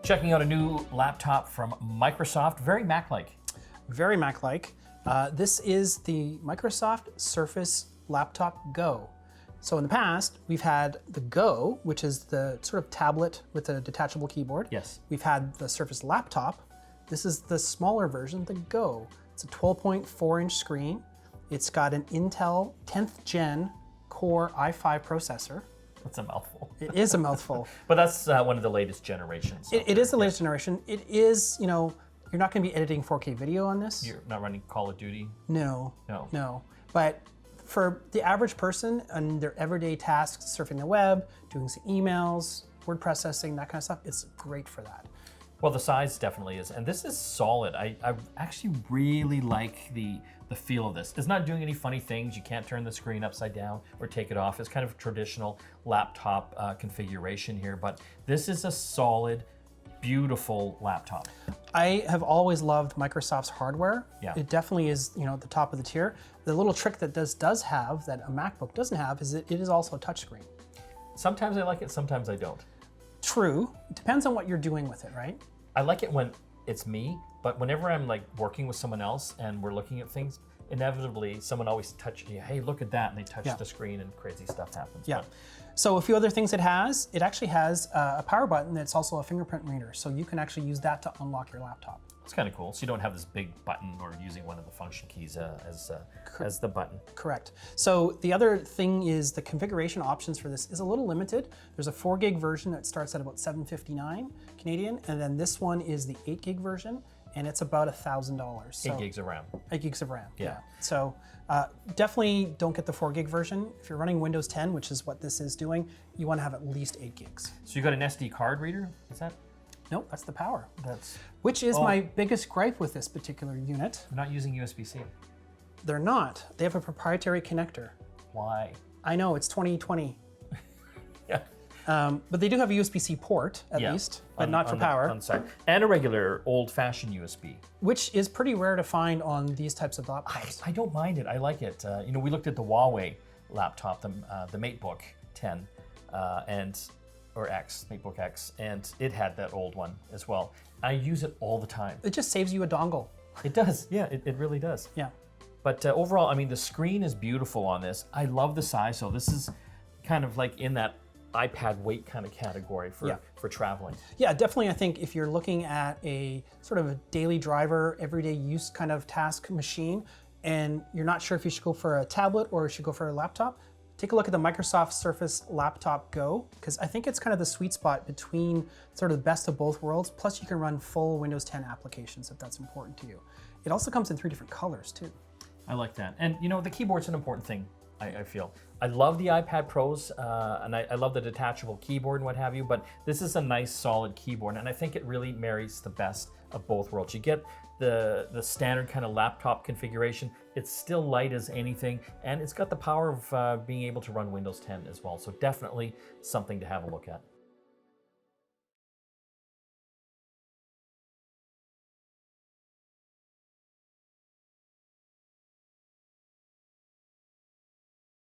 Checking out a new laptop from Microsoft, very Mac-like. Very Mac-like. This is the Microsoft Surface Laptop Go. So in the past, we've had the Go, which is the sort of tablet with a detachable keyboard. Yes. We've had the Surface Laptop. This is the smaller version, the Go. It's a 12.4-inch screen. It's got an Intel 10th Gen Core i5 processor. That's a mouthful. It is a mouthful. But that's one of the latest generations. It is the latest generation. It is, you know, you're not going to be editing 4K video on this. You're not running Call of Duty? No. No. No. But for the average person and their everyday tasks, surfing the web, doing some emails, word processing, that kind of stuff, it's great for that. Well, the size definitely is, and this is solid. I actually really like the feel of this. It's not doing any funny things. You can't turn the screen upside down or take it off. It's kind of traditional laptop configuration here, but this is a solid, beautiful laptop. I have always loved Microsoft's hardware. Yeah. It definitely is, you know, at the top of the tier. The little trick that this does have that a MacBook doesn't have is that it is also a touchscreen. Sometimes I like it, sometimes I don't. True. It depends on what you're doing with it, right? I like it when it's me, but whenever I'm like working with someone else and we're looking at things, inevitably someone always touches you. Hey, look at that, and they touch the screen and crazy stuff happens. Yeah. So a few other things it actually has a power button that's also a fingerprint reader. So you can actually use that to unlock your laptop. It's kind of cool. So you don't have this big button or using one of the function keys as the button. Correct. So the other thing is the configuration options for this is a little limited. There's a 4 gig version that starts at about $759 Canadian, and then this one is the 8 gig version, and it's about $1,000. So 8 gigs of RAM. 8 gigs of RAM. Yeah. So definitely don't get the 4 gig version. If you're running Windows 10, which is what this is doing, you want to have at least 8 gigs. So you got an SD card reader? Is that? Nope, that's the power. Which is Oh. my biggest gripe with this particular unit. They're not using USB-C. They're not. They have a proprietary connector. Why? I know, it's 2020. Yeah. But they do have a USB-C port, at least, but not for power. On the side. And a regular old-fashioned USB. Which is pretty rare to find on these types of laptops. I don't mind it. I like it. You know, we looked at the Huawei laptop, the MateBook 10, or X, MateBook X, and it had that old one as well. I use it all the time. It just saves you a dongle. It does, yeah, it really does. Yeah. But overall, I mean, the screen is beautiful on this. I love the size, so this is kind of like in that iPad weight kind of category for traveling. Yeah, definitely. I think if you're looking at a sort of a daily driver, everyday use kind of task machine, and you're not sure if you should go for a tablet or you should go for a laptop, take a look at the Microsoft Surface Laptop Go, because I think it's kind of the sweet spot between sort of the best of both worlds, plus you can run full Windows 10 applications if that's important to you. It also comes in 3 different colors too. I like that. And you know, the keyboard's an important thing, I feel. I love the iPad Pros, and I love the detachable keyboard and what have you, but this is a nice solid keyboard, and I think it really marries the best of both worlds. You get the standard kind of laptop configuration. It's still light as anything, and it's got the power of being able to run Windows 10 as well, so definitely something to have a look at.